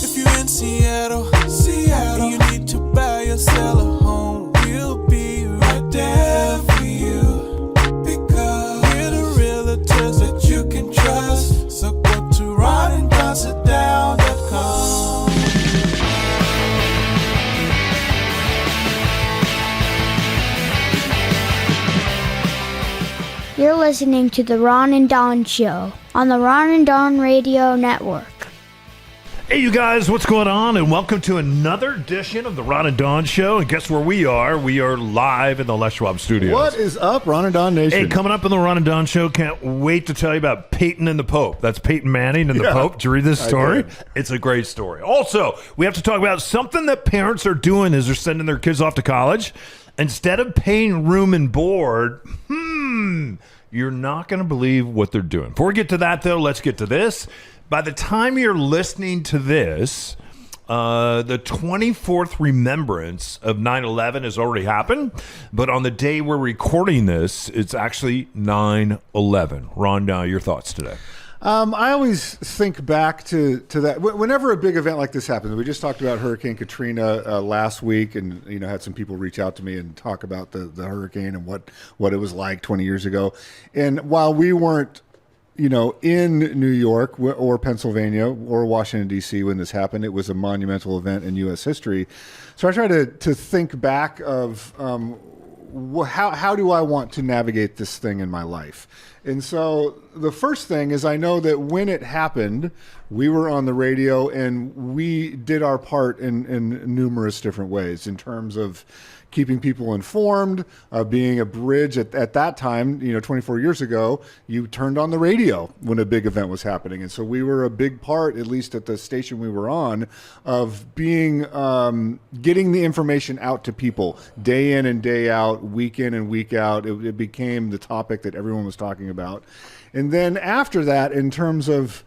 If you're in Seattle, and you need to buy or sell a home, we'll be right there for you. Because we're the realtors that you can trust. So go to ronanddonsitdown.com. You're listening to The Ron and Don Show on the Ron and Don Radio Network. Hey, you guys, what's going on? And welcome to another edition of the Ron and Don Show. And guess where we are? We are live in the Les Schwab Studios. What is up, Ron and Don Nation? Hey, coming up in the Ron and Don Show, can't wait to tell you about Payton and the Pope. That's Peyton Manning and the Pope. Did you read this story? It's a great story. Also, we have to talk about something that parents are doing as they're sending their kids off to college. Instead of paying room and board, you're not going to believe what they're doing. Before we get to that, though, let's get to this. By the time you're listening to this, the 24th remembrance of 9/11 has already happened. But on the day we're recording this, it's actually 9/11. Ron, now your thoughts today. I always think back to that. Whenever a big event like this happens, we just talked about Hurricane Katrina last week, and had some people reach out to me and talk about the hurricane and what it was like 20 years ago. And while we weren't in New York or Pennsylvania or Washington, D.C. when this happened, it was a monumental event in U.S. history. So I try to think back of how do I want to navigate this thing in my life? And so the first thing is I know that when it happened, we were on the radio and we did our part in numerous different ways in terms of keeping people informed, being a bridge at that time, 24 years ago, you turned on the radio when a big event was happening. And so we were a big part, at least at the station we were on, of being, getting the information out to people day in and day out, week in and week out. It became the topic that everyone was talking about. And then after that, in terms of,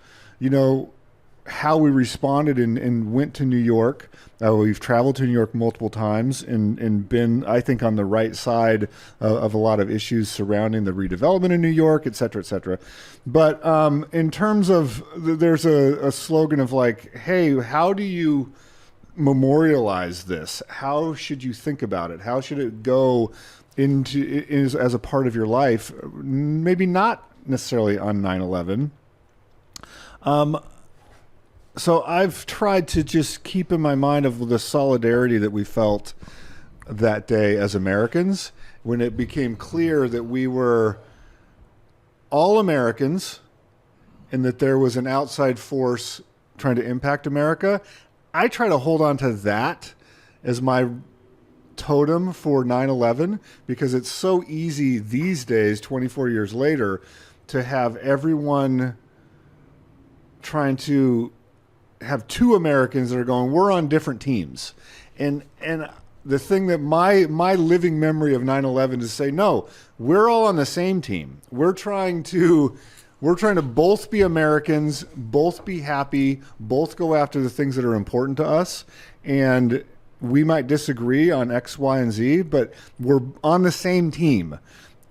how we responded and went to New York. We've traveled to New York multiple times and been, I think, on the right side of a lot of issues surrounding the redevelopment in New York, et cetera, et cetera. But in terms of, there's a slogan of like, hey, how do you memorialize this? How should you think about it? How should it go into as a part of your life? Maybe not necessarily on 9/11. So I've tried to just keep in my mind of the solidarity that we felt that day as Americans when it became clear that we were all Americans and that there was an outside force trying to impact America. I try to hold on to that as my totem for 9/11 because it's so easy these days, 24 years later, to have everyone trying to have two Americans that are going, we're on different teams. And the thing that my living memory of 9/11 is say, no, we're all on the same team. We're trying to both be Americans, both be happy, both go after the things that are important to us. And we might disagree on X, Y, and Z, but we're on the same team.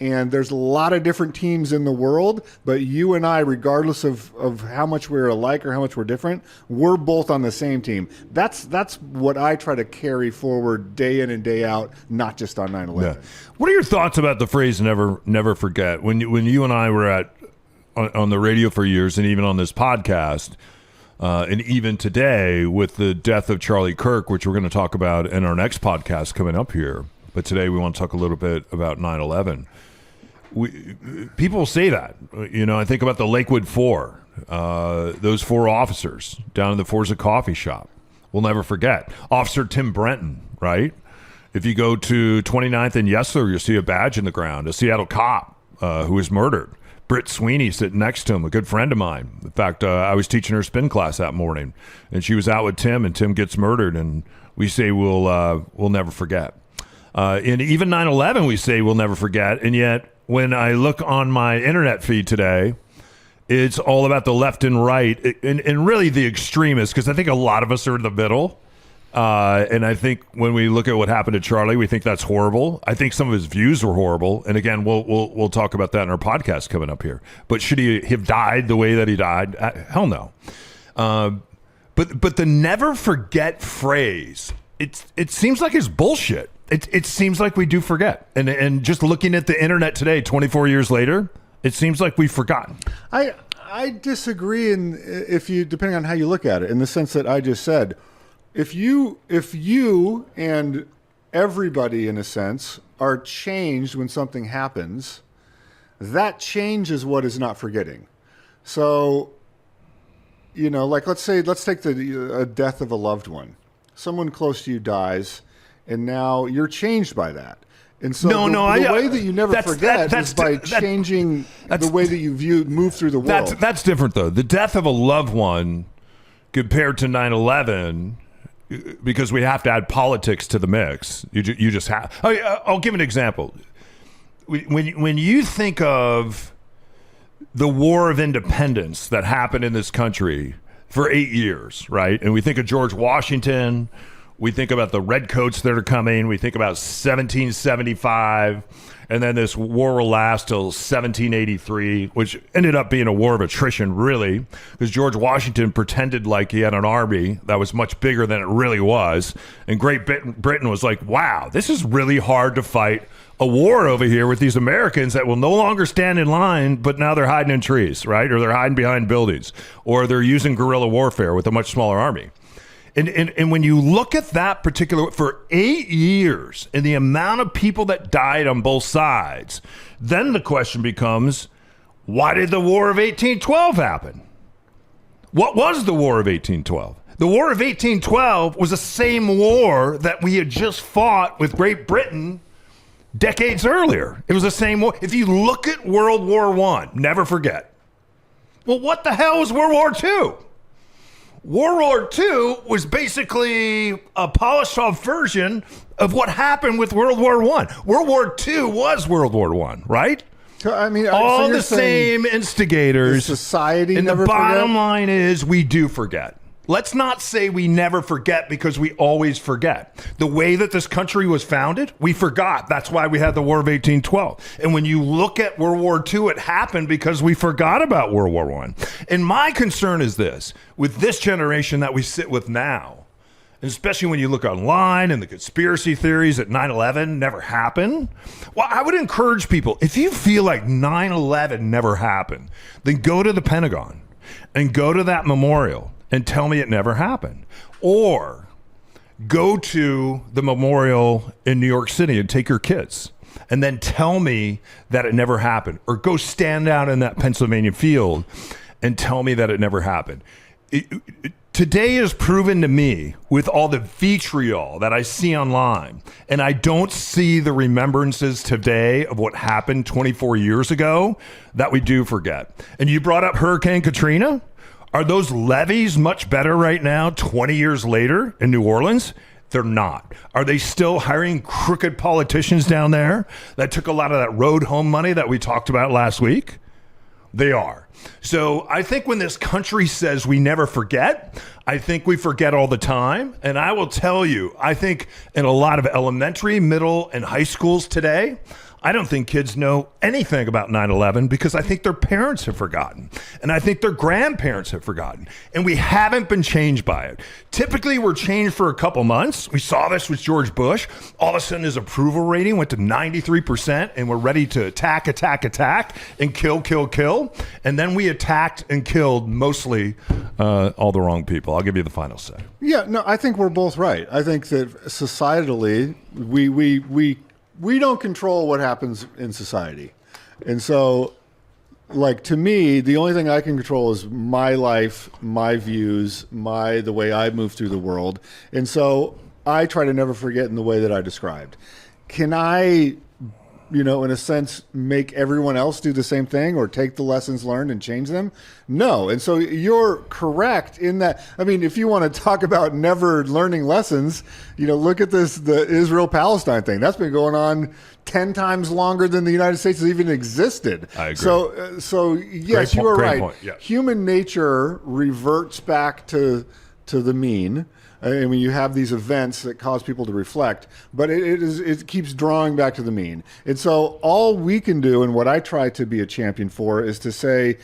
And there's a lot of different teams in the world, but you and I, regardless of how much we're alike or how much we're different, we're both on the same team. That's what I try to carry forward day in and day out, not just on 9/11. Yeah. What are your thoughts about the phrase "never forget"? When you and I were on the radio for years, and even on this podcast, and even today with the death of Charlie Kirk, which we're going to talk about in our next podcast coming up here. But today we want to talk a little bit about 9/11. People say that, I think about the Lakewood Four, those four officers down in the Forza coffee shop. We'll never forget. Officer Tim Brenton, right? If you go to 29th and Yesler, you'll see a badge in the ground, a Seattle cop who was murdered. Britt Sweeney sitting next to him, a good friend of mine. In fact, I was teaching her spin class that morning, and she was out with Tim, and Tim gets murdered, and we say we'll never forget. And even 9/11, we say we'll never forget, and yet when I look on my internet feed today, it's all about the left and right, and really the extremists, because I think a lot of us are in the middle. And I think when we look at what happened to Charlie, we think that's horrible. I think some of his views were horrible. And again, we'll talk about that in our podcast coming up here. But should he have died the way that he died? Hell no. But the never forget phrase, it seems like it's bullshit. It seems like we do forget. And just looking at the internet today, 24 years later, it seems like we've forgotten. I disagree depending on how you look at it, in the sense that I just said, if you and everybody in a sense are changed when something happens, that change is what is not forgetting. So, like let's take the death of a loved one. Someone close to you dies, and now you're changed by that. And so the way that you never forget is by changing the way that you move through the world. That's different, though. The death of a loved one compared to 9/11, because we have to add politics to the mix. You just have. I'll give an example. When you think of the War of Independence that happened in this country for 8 years, right? And we think of George Washington. We think about the redcoats that are coming. We think about 1775. And then this war will last till 1783, which ended up being a war of attrition, really, because George Washington pretended like he had an army that was much bigger than it really was. And Great Britain was like, wow, this is really hard to fight a war over here with these Americans that will no longer stand in line, but now they're hiding in trees, right? Or they're hiding behind buildings, or they're using guerrilla warfare with a much smaller army. And when you look at that particular, for 8 years, and the amount of people that died on both sides, then the question becomes, why did the War of 1812 happen? What was the War of 1812? The War of 1812 was the same war that we had just fought with Great Britain decades earlier. It was the same war. If you look at World War I, never forget. Well, what the hell was World War II? World War II was basically a polished off version of what happened with World War I. World War II was World War I, right? So, I mean, all so the same instigators. Society and never the bottom forget? line is we do forget. Let's not say we never forget, because we always forget. The way that this country was founded, we forgot. That's why we had the War of 1812. And when you look at World War II, it happened because we forgot about World War I. And my concern is this, with this generation that we sit with now, and especially when you look online and the conspiracy theories that 9/11 never happened, well, I would encourage people, if you feel like 9/11 never happened, then go to the Pentagon and go to that memorial and tell me it never happened. Or go to the memorial in New York City and take your kids and then tell me that it never happened. Or go stand out in that Pennsylvania field and tell me that it never happened. Today is proven to me, with all the vitriol that I see online, and I don't see the remembrances today of what happened 24 years ago, that we do forget. And you brought up Hurricane Katrina. Are those levees much better right now, 20 years later in New Orleans? They're not. Are they still hiring crooked politicians down there that took a lot of that road home money that we talked about last week? They are. So I think when this country says we never forget, I think we forget all the time. And I will tell you, I think in a lot of elementary, middle, and high schools today, I don't think kids know anything about 9/11 because I think their parents have forgotten. And I think their grandparents have forgotten. And we haven't been changed by it. Typically, we're changed for a couple months. We saw this with George Bush. All of a sudden, his approval rating went to 93%, and we're ready to attack, and kill. And then we attacked and killed mostly all the wrong people. I'll give you the final say. Yeah, no, I think we're both right. I think that societally, we don't control what happens in society. And so, like, to me, the only thing I can control is my life, my views, the way I move through the world. And so I try to never forget in the way that I described. Can I, in a sense, make everyone else do the same thing or take the lessons learned and change them? No. And so you're correct in that. I mean, if you want to talk about never learning lessons, look at the Israel-Palestine thing. That's been going on 10 times longer than the United States has even existed. I agree. So yes, you are right. Point. Yeah. Human nature reverts back to the mean. I mean, you have these events that cause people to reflect, but it keeps drawing back to the mean. And so all we can do, and what I try to be a champion for, is to say,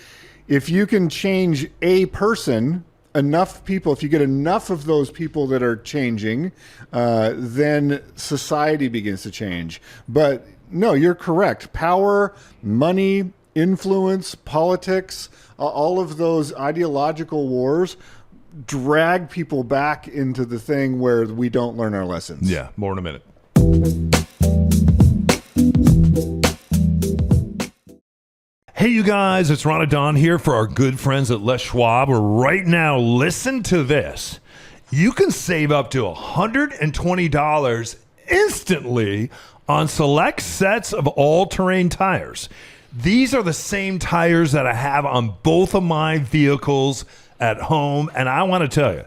if you can change a person enough people, if you get enough of those people that are changing, then society begins to change. But no, you're correct. Power, money, influence, politics, all of those ideological wars drag people back into the thing where we don't learn our lessons. Yeah, more in a minute. Hey, you guys, it's Ron and Don here for our good friends at Les Schwab. Right now, listen to this. You can save up to $120 instantly on select sets of all-terrain tires. These are the same tires that I have on both of my vehicles at home, and I want to tell you,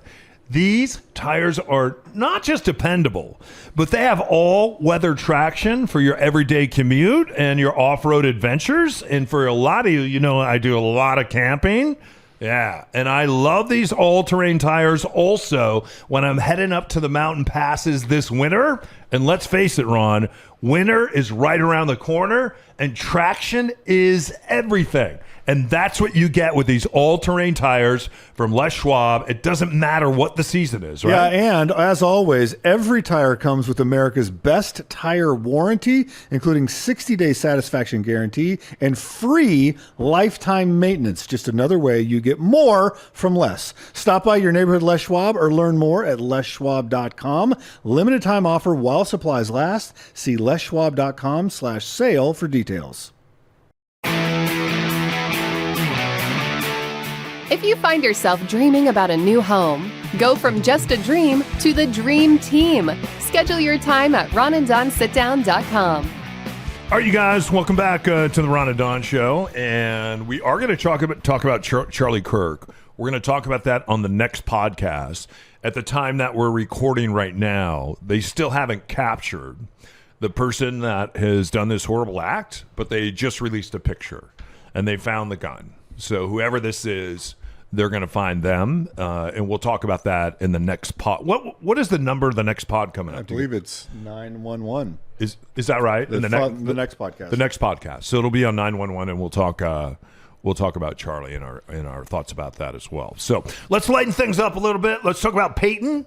these tires are not just dependable, but they have all-weather traction for your everyday commute and your off-road adventures. And for a lot of you, you know, I do a lot of camping. Yeah, and I love these all-terrain tires also when I'm heading up to the mountain passes this winter. And let's face it, Ron, winter is right around the corner, and traction is everything. And that's what you get with these all-terrain tires from Les Schwab. It doesn't matter what the season is, right? Yeah, and as always, every tire comes with America's best tire warranty, including 60-day satisfaction guarantee and free lifetime maintenance. Just another way you get more from less. Stop by your neighborhood Les Schwab or learn more at leschwab.com. Limited time offer while supplies last. See leschwab.com/sale for details. If you find yourself dreaming about a new home, go from just a dream to the dream team. Schedule your time at ronanddonsitdown.com. All right, you guys, welcome back to the Ron and Don Show. And we are going to talk about Charlie Kirk. We're going to talk about that on the next podcast. At the time that we're recording right now, they still haven't captured the person that has done this horrible act, but they just released a picture, and they found the gun. So whoever this is, they're going to find them, and we'll talk about that in the next pod. What is the number of the next pod coming up? I believe it's 911. Is that right? The next podcast. The next podcast. So it'll be on 911, and we'll talk about Charlie and our thoughts about that as well. So let's lighten things up a little bit. Let's talk about Payton,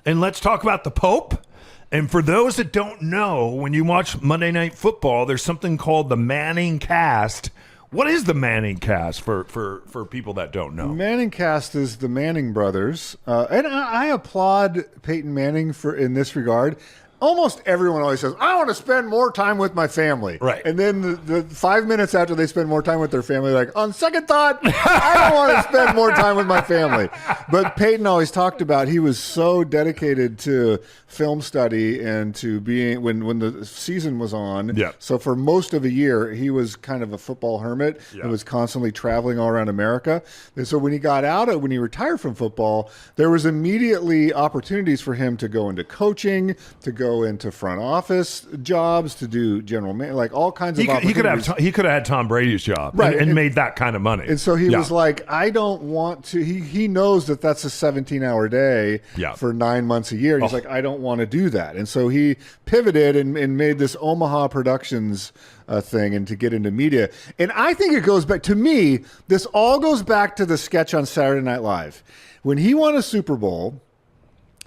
and let's talk about the Pope. And for those that don't know, when you watch Monday Night Football, there's something called the Manning Cast. What is the Manning Cast for people that don't know? Manning Cast is the Manning brothers, and I applaud Peyton Manning in this regard. Almost everyone always says, I want to spend more time with my family. Right. And then the 5 minutes after they spend more time with their family, they're like, on second thought, I don't want to spend more time with my family. But Peyton always talked about he was so dedicated to film study and to being, when the season was on. Yeah. So for most of a year, he was kind of a football hermit and was constantly traveling all around America. And so when he when he retired from football, there was immediately opportunities for him to go into coaching, to go into front office jobs, to do general like all kinds of opportunities. He could have had Tom Brady's job, right, and made that kind of money. And so he was like, I don't want to. He knows that's a 17-hour day for 9 months a year. He's like, I don't want to do that. And so he pivoted and made this Omaha Productions thing, and to get into media. And I think it goes back to me. This all goes back to the sketch on Saturday Night Live when he won a Super Bowl.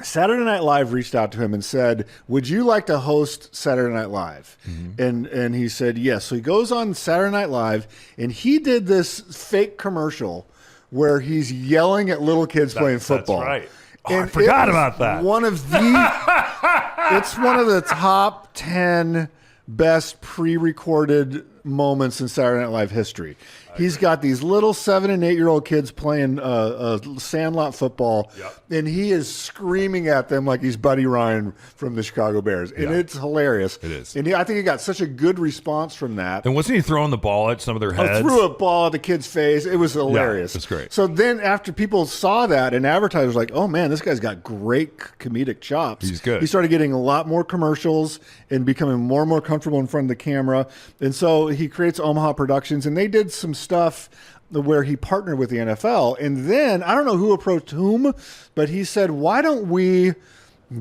Saturday Night Live reached out to him and said, would you like to host Saturday Night Live? Mm-hmm. And he said, yes. So he goes on Saturday Night Live, and he did this fake commercial where he's yelling at little kids playing football. That's right. Oh, I forgot about that. It's one of the top 10 best pre-recorded moments in Saturday Night Live history. He's got these little 7 and 8 year old kids playing sandlot football, and he is screaming at them like he's Buddy Ryan from the Chicago Bears, and it's hilarious. It is, and I think he got such a good response from that. And wasn't he throwing the ball at some of their heads? Threw a ball at the kid's face. It was hilarious. It's great. So then, after people saw that, and advertisers were like, "Oh man, this guy's got great comedic chops." He's good. He started getting a lot more commercials and becoming more and more comfortable in front of the camera, and so he creates Omaha Productions, and they did some stuff where he partnered with the NFL. And then I don't know who approached whom, but he said, why don't we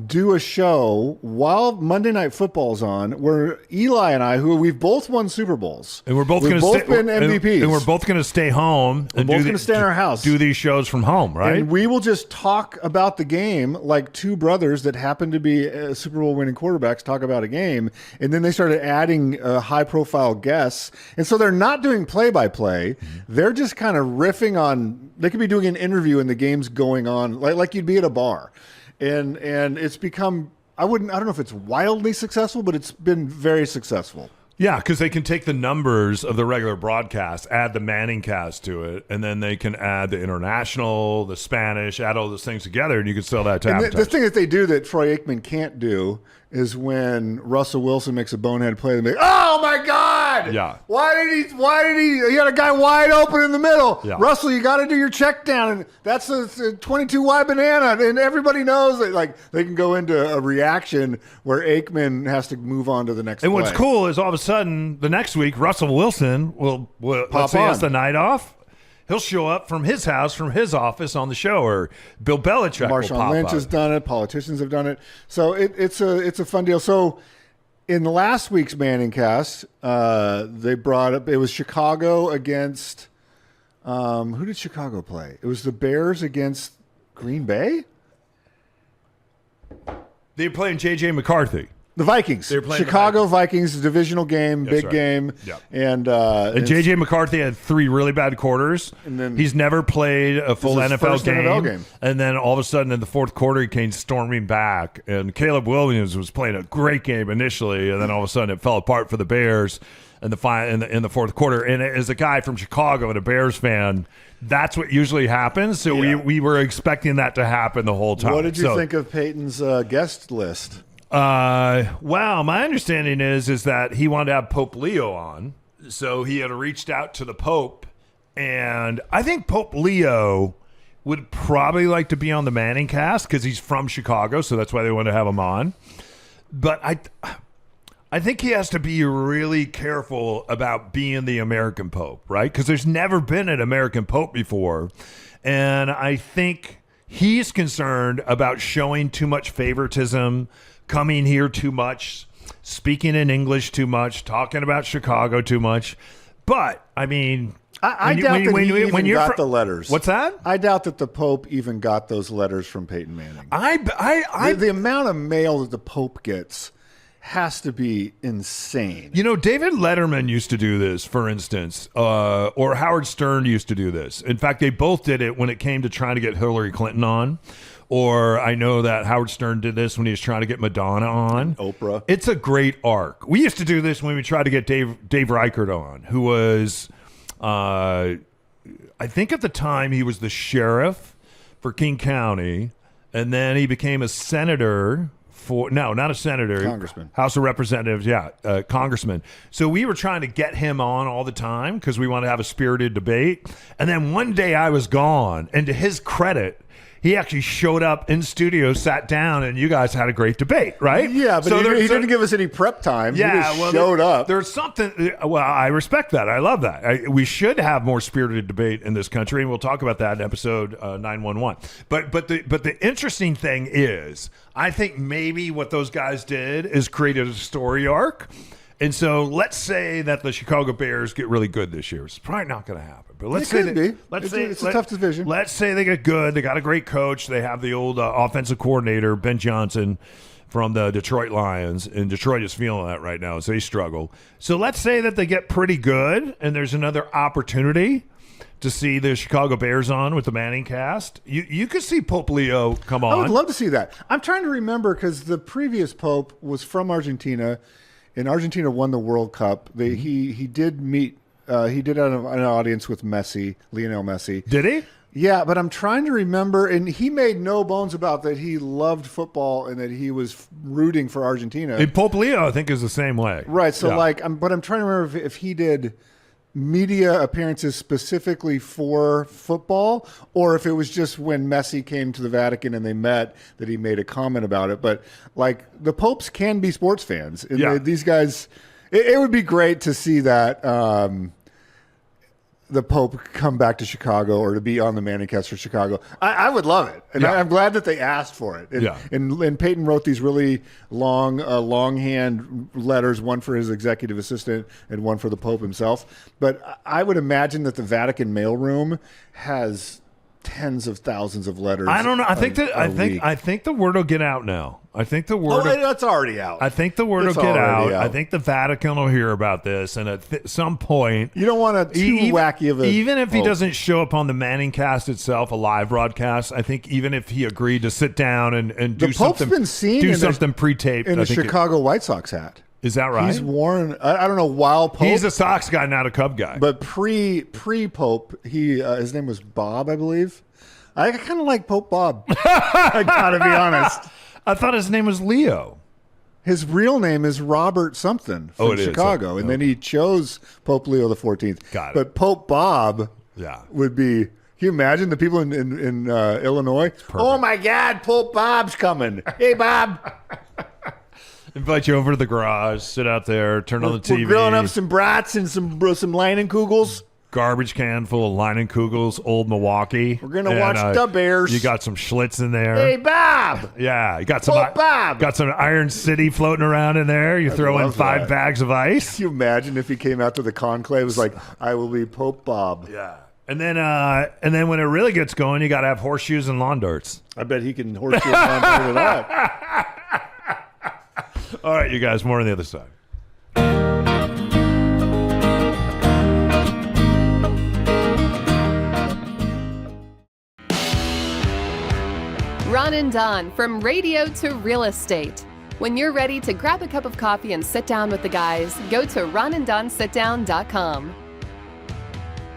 do a show while Monday Night Football's on, where Eli and I, who we've both won Super Bowls, and we've both been MVPs, and we're both going to stay home. We're both going to stay in our house, do these shows from home, right? And we will just talk about the game like two brothers that happen to be Super Bowl winning quarterbacks talk about a game, and then they started adding high profile guests, and so they're not doing play by play. They're just kind of riffing on. They could be doing an interview and the game's going on, like you'd be at a bar. And it's become, I don't know if it's wildly successful, but it's been very successful. Yeah, because they can take the numbers of the regular broadcast, add the Manning cast to it, and then they can add the international, the Spanish, add all those things together, and you can sell that to advertisers. The thing that they do that Troy Aikman can't do is when Russell Wilson makes a bonehead play, they make, oh my God! Yeah. Why did he had a guy wide open in the middle. Yeah. Russell, you got to do your check down, and that's a 22 wide banana, and everybody knows that, like, they can go into a reaction where Aikman has to move on to the next And play. what's cool is all of a sudden, the next week, Russell Wilson will Pop let's say he has on. the night off. He'll show up from his house, from his office on the show, or Bill Belichick will Marshawn pop Lynch up. has done it. Politicians have done it. So it's a fun deal. So in the last week's Manning cast, they brought up, it was Chicago against, who did Chicago play? It was the Bears against Green Bay? They're playing J.J. McCarthy. The Vikings. They were playing Chicago Vikings, divisional game, That's big right. game. Yeah. And J.J. McCarthy had 3 really bad quarters. And then- he's never played a full This is his NFL first game. NFL game. And then all of a sudden in the fourth quarter, he came storming back. And Caleb Williams was playing a great game initially. And then all of a sudden it fell apart for the Bears in the fourth quarter. And as a guy from Chicago and a Bears fan, that's what usually happens. So we were expecting that to happen the whole time. what did you think of Payton's guest list? Well, my understanding is that he wanted to have Pope Leo on, so he had reached out to the Pope, and I think Pope Leo would probably like to be on the Manning cast because he's from Chicago, so that's why they want to have him on. But I think he has to be really careful about being the American Pope, right? Because there's never been an American Pope before, and I think he's concerned about showing too much favoritism, coming here too much, speaking in English too much, talking about Chicago too much. But, I mean... I doubt that he even got the letters. What's that? I doubt that the Pope even got those letters from Peyton Manning. I The amount of mail that the Pope gets has to be insane. You know, David Letterman used to do this, for instance, or Howard Stern used to do this. In fact, they both did it when it came to trying to get Hillary Clinton on. Or I know that Howard Stern did this when he was trying to get Madonna on. Oprah. It's a great arc. We used to do this when we tried to get Dave Reichert on, who was, I think at the time he was the sheriff for King County, and then he became a senator not a senator. Congressman. House of Representatives, congressman. So we were trying to get him on all the time because we wanted to have a spirited debate. And then one day I was gone, and to his credit, he actually showed up in studio, sat down, and you guys had a great debate, right? Yeah, but he didn't give us any prep time. Yeah, he just showed up. There's something. Well, I respect that. I love that. We should have more spirited debate in this country, and we'll talk about that in episode 911. But the interesting thing is, I think maybe what those guys did is created a story arc. And so let's say that the Chicago Bears get really good this year. It's probably not going to happen. But let's say It's a tough division. Let's say they get good. They got a great coach. They have the old offensive coordinator, Ben Johnson, from the Detroit Lions. And Detroit is feeling that right now as they struggle. So let's say that they get pretty good, and there's another opportunity to see the Chicago Bears on with the Manning cast. You could see Pope Leo come on. I would love to see that. I'm trying to remember because the previous Pope was from Argentina, and Argentina won the World Cup. He did meet. He did have an audience with Messi, Lionel Messi. Did he? Yeah, but I'm trying to remember, and he made no bones about that he loved football and that he was rooting for Argentina. And Pope Leo, I think, is the same way. Right. So, Yeah. but I'm trying to remember if he did media appearances specifically for football, or if it was just when Messi came to the Vatican and they met that he made a comment about it. But like the popes can be sports fans. And Yeah. these guys, it would be great to see that. the Pope come back to Chicago or to be on the Manning cast for Chicago. I would love it. And I'm glad that they asked for it. And Payton wrote these really longhand letters, one for his executive assistant and one for the Pope himself. But I would imagine that the Vatican mailroom has tens of thousands of letters. I don't know. I think the word will get out now. I think the word. That's already out. I think the word will get out. I think the Vatican will hear about this, and at some point, you don't want too wacky of a. Even if he doesn't show up on the Manning cast itself, a live broadcast, I think even if he agreed to sit down and do the Pope's something, been seen something pre-taped in a Chicago White Sox hat. Is that right? He's worn. I don't know. While Pope, he's a Sox guy, not a Cub guy. But pre Pope, his name was Bob, I believe. I kind of like Pope Bob. I gotta be honest. I thought his name was Leo. His real name is Robert something from Chicago, and then he chose Pope Leo XIV. Got it. But Pope Bob would be. Can you imagine the people in Illinois? Oh my God, Pope Bob's coming! Hey, Bob. Invite you over to the garage, sit out there, turn on the TV. We're grilling up some brats and some Leinenkugels. Garbage can full of Leinenkugels, Old Milwaukee. We're gonna watch the Bears. You got some Schlitz in there. Hey, Bob. Yeah, you got some. Bob. Got some Iron City floating around in there. You throw in 5 bags of ice. Can you imagine if he came out to the conclave? It was like, I will be Pope Bob. Yeah. And then when it really gets going, you got to have horseshoes and lawn darts. I bet he can horseshoe and lawn dart it up. All right, you guys, more on the other side. Ron and Don, from radio to real estate. When you're ready to grab a cup of coffee and sit down with the guys, go to ronanddonsitdown.com.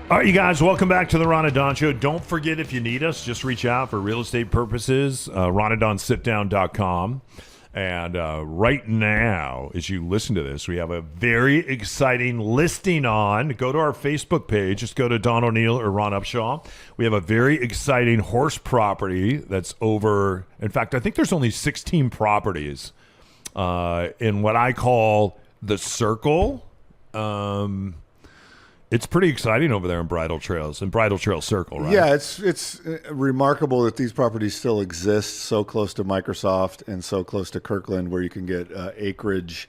All right, you guys, welcome back to the Ron and Don Show. Don't forget, if you need us, just reach out for real estate purposes, ronanddonsitdown.com. And right now, as you listen to this, we have a very exciting listing on. Go to our Facebook page. Just go to Don O'Neill or Ron Upshaw. We have a very exciting horse property that's over. In fact, I think there's only 16 properties in what I call the Circle. It's pretty exciting over there in Bridle Trail Circle, right? Yeah, it's remarkable that these properties still exist so close to Microsoft and so close to Kirkland, where you can get acreage,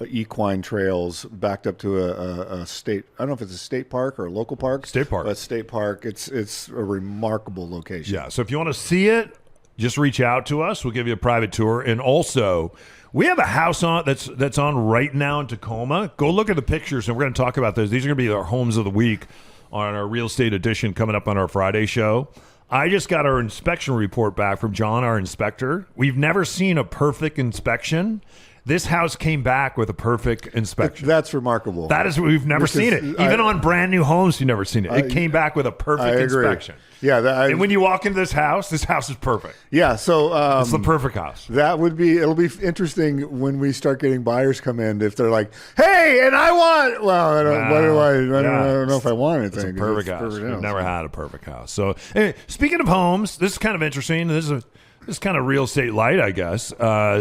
equine trails backed up to a state. I don't know if it's a state park or a local park. State park. But state park. It's a remarkable location. Yeah. So if you want to see it, just reach out to us. We'll give you a private tour. And also, we have a house on that's on right now in Tacoma. Go look at the pictures, and we're going to talk about those. These are going to be our homes of the week on our real estate edition coming up on our Friday show. I just got our inspection report back from John, our inspector. We've never seen a perfect inspection. This house came back with a perfect inspection. That's remarkable. That is, we've never seen it. Even on brand new homes, you've never seen it. It came back with a perfect inspection. Yeah, and when you walk into this house is perfect. Yeah, so it's the perfect house. It'll be interesting when we start getting buyers come in, if they're like, "Hey, and I want." Well, I don't know if I want anything. It's a perfect house. We've never had a perfect house. So, anyway, speaking of homes, this is kind of interesting. This is kind of real estate light, I guess.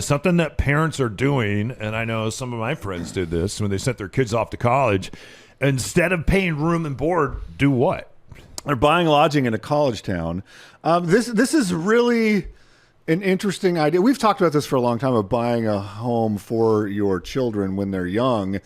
Something that parents are doing, and I know some of my friends did this when they sent their kids off to college. Instead of paying room and board, do what? They're buying lodging in a college town. This is really an interesting idea. We've talked about this for a long time, of buying a home for your children when they're young,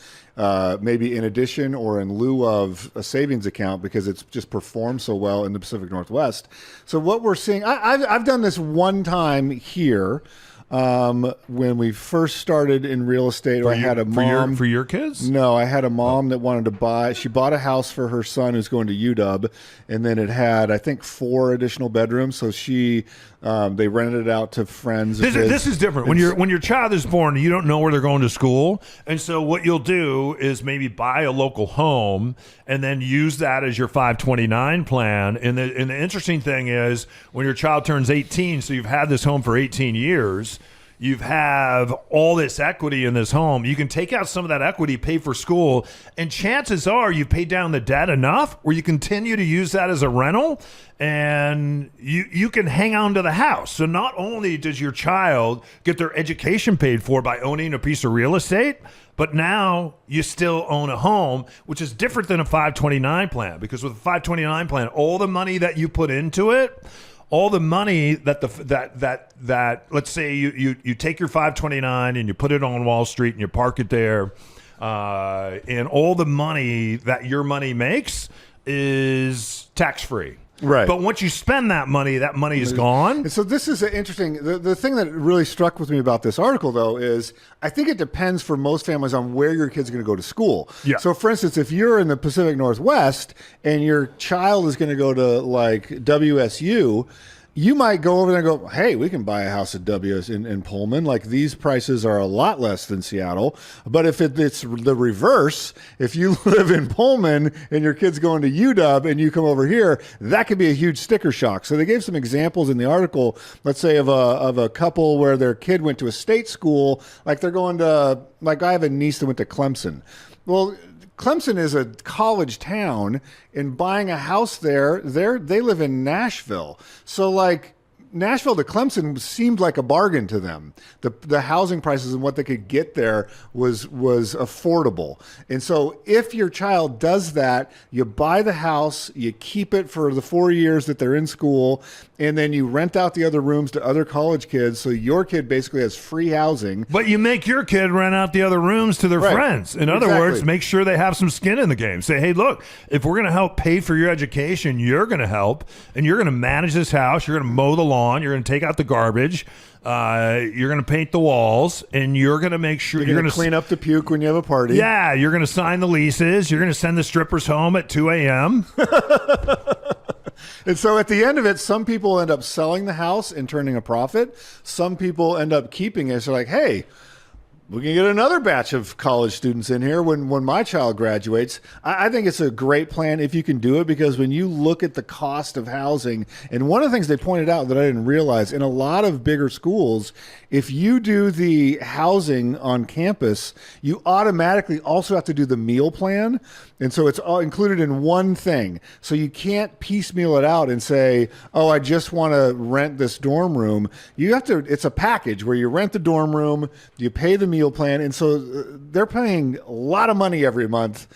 maybe in addition or in lieu of a savings account, because it's just performed so well in the Pacific Northwest. So what we're seeing, I've done this one time here. When we first started in real estate, I had a mom for your kids. No, I had a mom that wanted to buy. She bought a house for her son who's going to UW, and then it had, I think, 4 additional bedrooms. So they rented it out to friends. This is different. When your child is born, you don't know where they're going to school, and so what you'll do is maybe buy a local home and then use that as your 529 plan. And the interesting thing is, when your child turns 18, so you've had this home for 18 years. you have all this equity in this home. You can take out some of that equity, pay for school, and chances are you've paid down the debt enough where you continue to use that as a rental, and you can hang on to the house. So not only does your child get their education paid for by owning a piece of real estate, but now you still own a home, which is different than a 529 plan, because with a 529 plan, all the money that you put into it, all the money that let's say you take your 529 and you put it on Wall Street and you park it there, and all the money that your money makes is tax free. Right. But once you spend that money is gone. And so this is interesting. The thing that really struck with me about this article, though, is I think it depends for most families on where your kid's going to go to school. Yeah. So, for instance, if you're in the Pacific Northwest and your child is going to go to like WSU, you might go over there and go, hey, we can buy a house at WS in Pullman. Like, these prices are a lot less than Seattle. But if it's the reverse, if you live in Pullman and your kid's going to UW and you come over here, that could be a huge sticker shock. So they gave some examples in the article, let's say, of a couple where their kid went to a state school. Like, they're going to, like, I have a niece that went to Clemson. Well, Clemson is a college town, and buying a house there, they live in Nashville. So, like, Nashville to Clemson seemed like a bargain to them. The housing prices and what they could get there was affordable. And so if your child does that, you buy the house, you keep it for the 4 years that they're in school, and then you rent out the other rooms to other college kids. So your kid basically has free housing. But you make your kid rent out the other rooms to their friends. In other words, make sure they have some skin in the game. Say, hey, look, if we're going to help pay for your education, you're going to help, and you're going to manage this house. You're going to mow the lawn. You're going to take out the garbage. You're going to paint the walls, and you're going to make sure you're going to clean up the puke when you have a party. Yeah, you're going to sign the leases. You're going to send the strippers home at 2 a.m. And so at the end of it, some people end up selling the house and turning a profit. Some people end up keeping it. So like, hey, we can get another batch of college students in here when my child graduates. I think it's a great plan if you can do it, because when you look at the cost of housing, and one of the things they pointed out that I didn't realize, in a lot of bigger schools, if you do the housing on campus, you automatically also have to do the meal plan. And so it's all included in one thing. So you can't piecemeal it out and say, oh, I just want to rent this dorm room. You have to, it's a package where you rent the dorm room, you pay the meal plan. And so they're paying a lot of money every month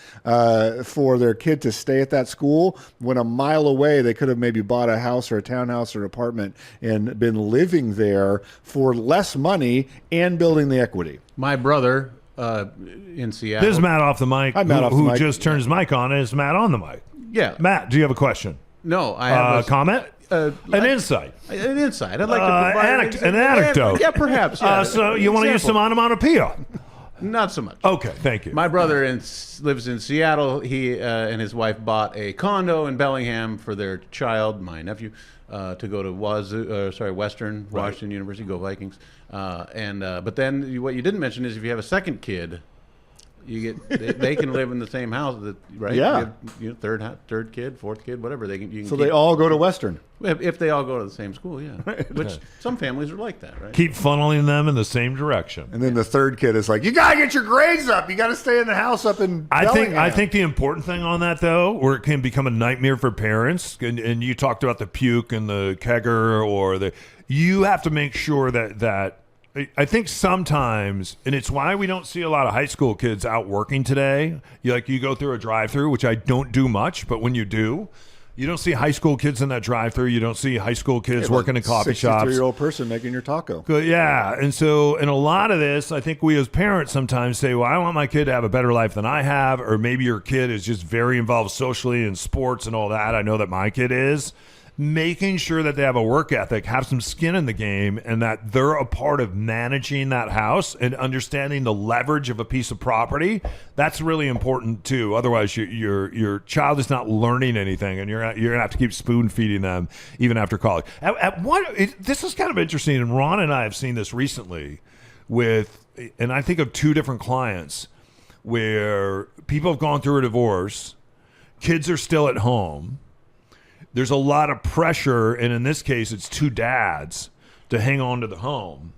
for their kid to stay at that school, when a mile away they could have maybe bought a house or a townhouse or an apartment and been living there for less money and building the equity. My brother in Seattle. This is Matt off the mic. Hi, Matt off the who mic. just turned his mic on, and is Matt on the mic? Yeah. Matt, do you have a question? No, I have a comment? An insight? An insight. I'd like to provide an anecdote. Yeah, perhaps. Yeah. So you want to use some onomatopoeia? Not so much. Okay, thank you. My brother lives in Seattle. He and his wife bought a condo in Bellingham for their child, my nephew, to go to Western Washington University. Go Vikings! But then what you didn't mention is if you have a second kid, you get they can live in the same house, right? Yeah. You have, third kid, fourth kid, whatever. You can So they all go to Western. if they all go to the same school, yeah. Which some families are like that, right? Keep funneling them in the same direction. And then the third kid is like, you got to get your grades up. You got to stay in the house up in Bellingham. I think the important thing on that, though, where it can become a nightmare for parents, and you talked about the puke and the kegger, you have to make sure that I think sometimes, and it's why we don't see a lot of high school kids out working today. You go through a drive-through, which I don't do much, but when you do, you don't see high school kids in that drive-through. You don't see high school kids working in coffee shops. 63-year-old person making your taco. Good, yeah, and so in a lot of this, I think we as parents sometimes say, well, I want my kid to have a better life than I have, or maybe your kid is just very involved socially in sports and all that. I know that my kid is. Making sure that they have a work ethic, have some skin in the game, and that they're a part of managing that house and understanding the leverage of a piece of property. That's really important too. Otherwise, your child is not learning anything, and you're gonna have to keep spoon feeding them even after college. This is kind of interesting, and Ron and I have seen this recently and I think of two different clients where people have gone through a divorce, kids are still at home. There's a lot of pressure, and in this case, it's two dads to hang on to the home.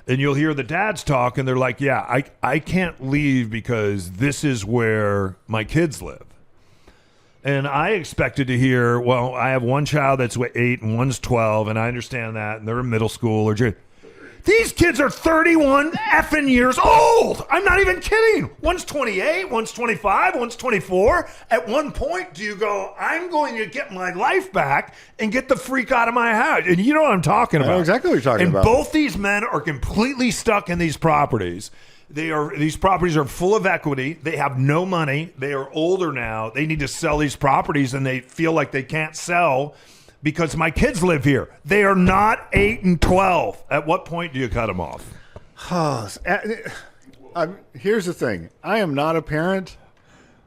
And you'll hear the dads talk, and they're like, yeah, I can't leave because this is where my kids live. And I expected to hear, well, I have one child that's 8 and one's 12, and I understand that, and they're in middle school or these kids are 31 effing years old. I'm not even kidding. One's 28, one's 25, one's 24. At one point, do you go, I'm going to get my life back and get the freak out of my house? And you know what I'm talking about. I know exactly what you're talking about. And both these men are completely stuck in these properties. These properties are full of equity. They have no money. They are older now. They need to sell these properties, and they feel like they can't sell because my kids live here. They are not 8 and 12. At what point do you cut them off? Here's the thing. I am not a parent,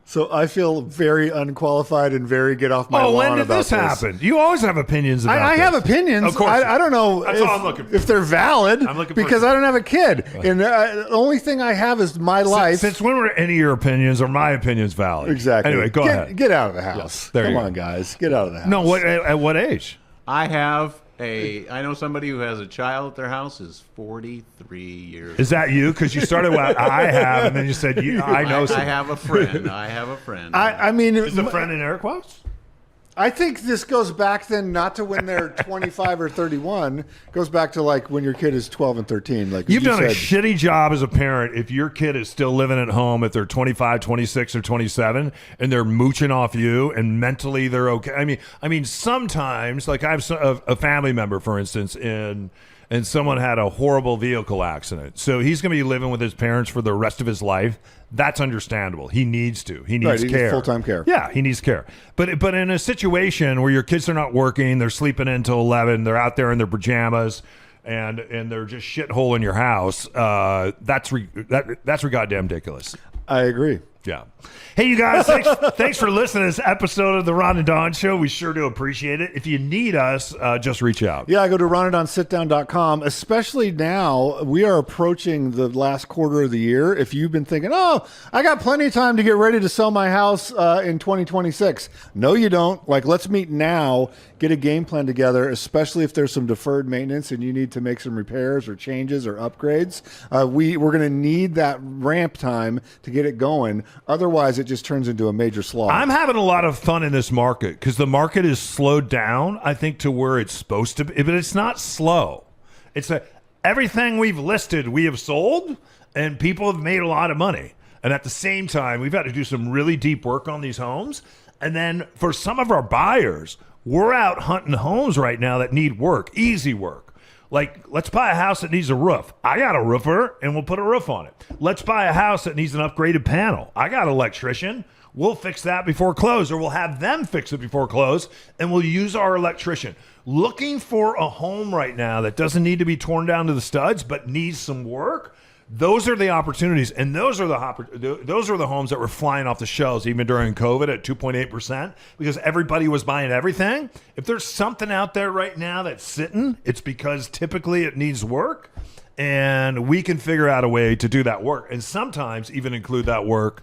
so I feel very unqualified and very get off my lawn when did about this happen? You always have opinions about I this. have opinions. Of course. I don't know That's all I'm looking for. if they're valid I'm looking for- because I don't have a kid. And the only thing I have is my life. Since when were any of your opinions or my opinions valid? Exactly. Anyway, go ahead. Get out of the house. there Come you on, go. guys. Get out of the house. No, at what age? I know somebody who has a child at their house is 43 years. Is that you? Because you started with I have, and then you said I know I some. have a friend. I have a friend. I mean, Is the friend in air quotes? I think this goes back then not to when they're 25 or 31. It goes back to like when your kid is 12 and 13. Like You've you done a said. shitty job as a parent if your kid is still living at home if they're 25, 26, or 27 and they're mooching off you and mentally they're okay. I mean, sometimes, like I have a family member, for instance, and someone had a horrible vehicle accident. So he's going to be living with his parents for the rest of his life. That's understandable. He needs to. He needs Right, he care. needs full-time care. Yeah, he needs care. But in a situation where your kids are not working, they're sleeping until 11, they're out there in their pajamas, and they're just shithole in your house, that's goddamn ridiculous. I agree. Yeah. Hey, you guys, thanks for listening to this episode of the Ron and Don Show. We sure do appreciate it. If you need us, just reach out. Yeah, go to ronandonsitdown.com. Especially now, we are approaching the last quarter of the year. If you've been thinking, oh, I got plenty of time to get ready to sell my house in 2026. No, you don't. Like, let's meet now, get a game plan together, especially if there's some deferred maintenance and you need to make some repairs or changes or upgrades. We're going to need that ramp time to get it going. Otherwise, it just turns into a major slog. I'm having a lot of fun in this market because the market is slowed down, I think, to where it's supposed to be. But it's not slow. It's everything we've listed, we have sold, and people have made a lot of money. And at the same time, we've had to do some really deep work on these homes. And then for some of our buyers, we're out hunting homes right now that need work, easy work. Like, let's buy a house that needs a roof. I got a roofer, and we'll put a roof on it. Let's buy a house that needs an upgraded panel. I got an electrician. We'll fix that before close, or we'll have them fix it before close, and we'll use our electrician. Looking for a home right now that doesn't need to be torn down to the studs, but needs some work. Those are the opportunities, and those are the homes that were flying off the shelves even during COVID at 2.8% because everybody was buying everything. If there's something out there right now that's sitting, it's because typically it needs work, and we can figure out a way to do that work and sometimes even include that work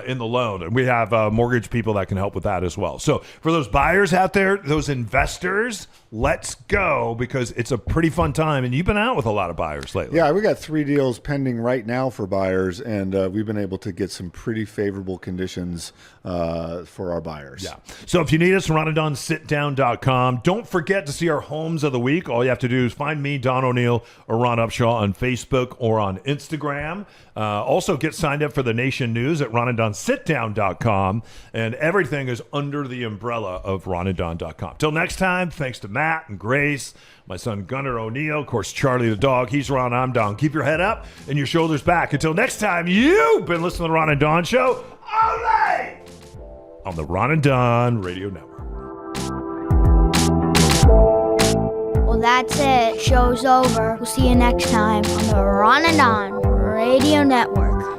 in the loan. And we have mortgage people that can help with that as well. So for those buyers out there, those investors, let's go because it's a pretty fun time. And you've been out with a lot of buyers lately. Yeah, we got 3 deals pending right now for buyers, and we've been able to get some pretty favorable conditions for our buyers. Yeah. So if you need us, ronandonsitdown.com. Don't forget to see our homes of the week. All you have to do is find me, Don O'Neill, or Ron Upshaw on Facebook or on Instagram. Also, get signed up for the Nation News at ronandonsitdown.com. And everything is under the umbrella of ronandon.com. Till next time, thanks to Matt and Grace, my son Gunnar O'Neill, of course, Charlie the dog. He's Ron, I'm Don. Keep your head up and your shoulders back. Until next time, you've been listening to the Ron and Don Show only on the Ron and Don Radio Network. Well, that's it. Show's over. We'll see you next time on the Ron and Don Radio Network.